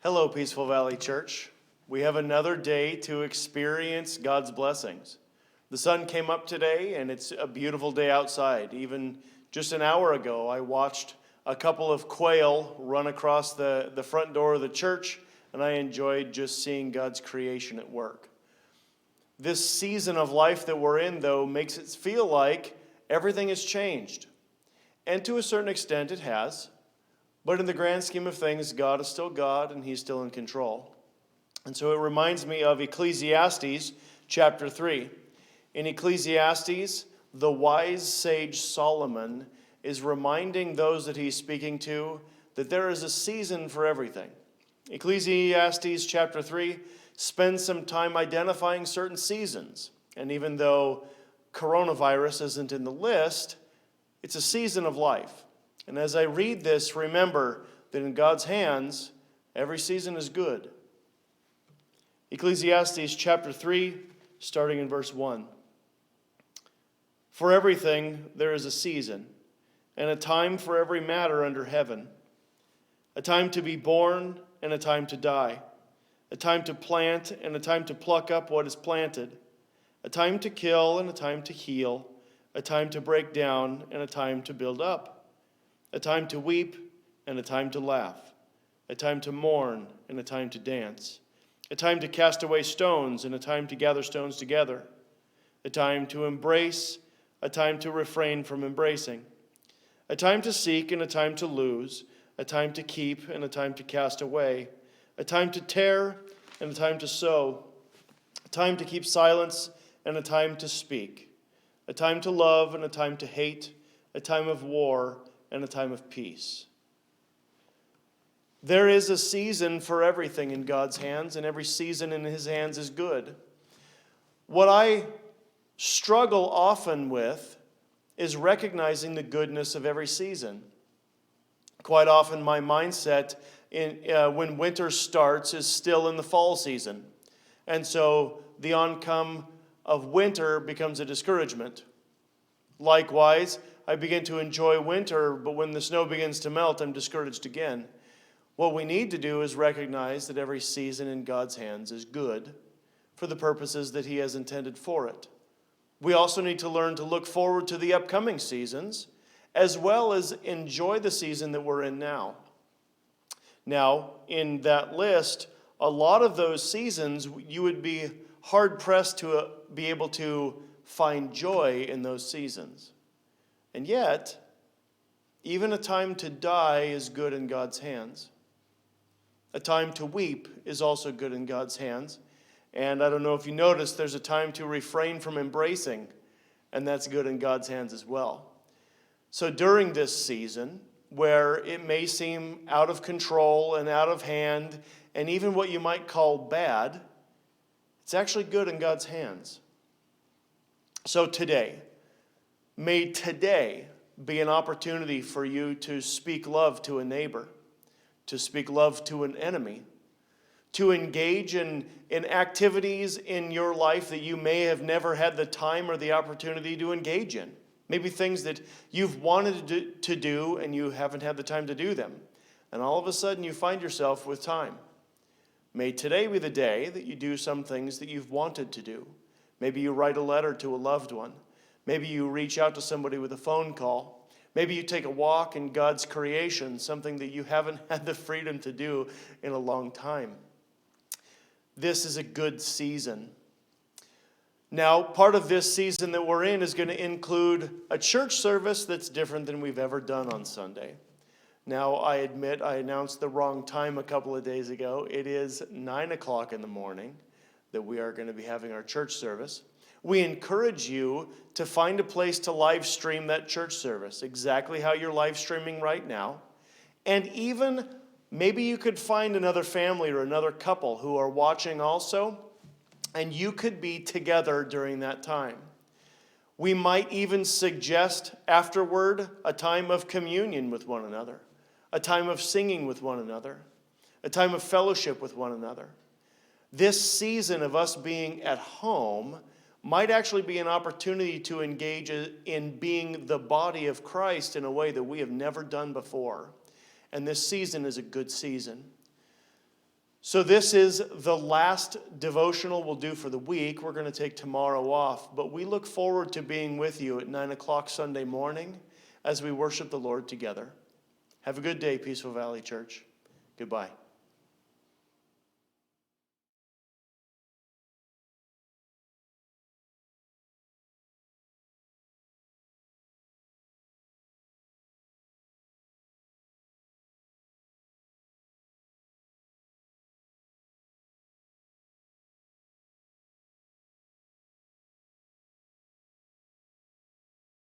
Hello, Peaceful Valley Church. We have another day to experience God's blessings. The sun came up today, and it's a beautiful day outside. Even just an hour ago, I watched a couple of quail run across the front door of the church, and I enjoyed just seeing God's creation at work. This season of life that we're in, though, makes it feel like everything has changed. And to a certain extent, it has. But in the grand scheme of things, God is still God, and He's still in control. And so it reminds me of Ecclesiastes chapter 3. In Ecclesiastes, the wise sage Solomon is reminding those that he's speaking to that there is a season for everything. Ecclesiastes chapter 3 spends some time identifying certain seasons. And even though coronavirus isn't in the list, it's a season of life. And as I read this, remember that in God's hands, every season is good. Ecclesiastes chapter 3, starting in verse 1. For everything there is a season, and a time for every matter under heaven, a time to be born and a time to die, a time to plant and a time to pluck up what is planted, a time to kill and a time to heal, a time to break down and a time to build up, a time to weep and a time to laugh, a time to mourn and a time to dance, a time to cast away stones and a time to gather stones together, a time to embrace, a time to refrain from embracing, a time to seek and a time to lose, a time to keep and a time to cast away, a time to tear and a time to sow, a time to keep silence and a time to speak, a time to love and a time to hate, a time of war and a time of peace. There is a season for everything in God's hands, and every season in His hands is good. What I struggle often with is recognizing the goodness of every season. Quite often my mindset when winter starts is still in the fall season. And so the oncome of winter becomes a discouragement. Likewise, I begin to enjoy winter, but when the snow begins to melt, I'm discouraged again. What we need to do is recognize that every season in God's hands is good for the purposes that He has intended for it. We also need to learn to look forward to the upcoming seasons, as well as enjoy the season that we're in now. Now, in that list, a lot of those seasons, you would be hard-pressed to be able to find joy in those seasons. And yet, even a time to die is good in God's hands. A time to weep is also good in God's hands. And I don't know if you noticed, there's a time to refrain from embracing, and that's good in God's hands as well. So during this season, where it may seem out of control and out of hand, and even what you might call bad, it's actually good in God's hands. So may today be an opportunity for you to speak love to a neighbor, to speak love to an enemy, to engage in activities in your life that you may have never had the time or the opportunity to engage in. Maybe things that you've wanted to do and you haven't had the time to do them. And all of a sudden you find yourself with time. May today be the day that you do some things that you've wanted to do. Maybe you write a letter to a loved one. Maybe you reach out to somebody with a phone call. Maybe you take a walk in God's creation, something that you haven't had the freedom to do in a long time. This is a good season. Now, part of this season that we're in is going to include a church service that's different than we've ever done on Sunday. Now, I admit I announced the wrong time a couple of days ago. It is 9 o'clock in the morning that we are going to be having our church service. We encourage you to find a place to live stream that church service, exactly how you're live streaming right now. And even maybe you could find another family or another couple who are watching also, and you could be together during that time. We might even suggest afterward a time of communion with one another, a time of singing with one another, a time of fellowship with one another. This season of us being at home might actually be an opportunity to engage in being the body of Christ in a way that we have never done before. And this season is a good season. So this is the last devotional we'll do for the week. We're going to take tomorrow off, but we look forward to being with you at 9 o'clock Sunday morning as we worship the Lord together. Have a good day, Peaceful Valley Church. Goodbye.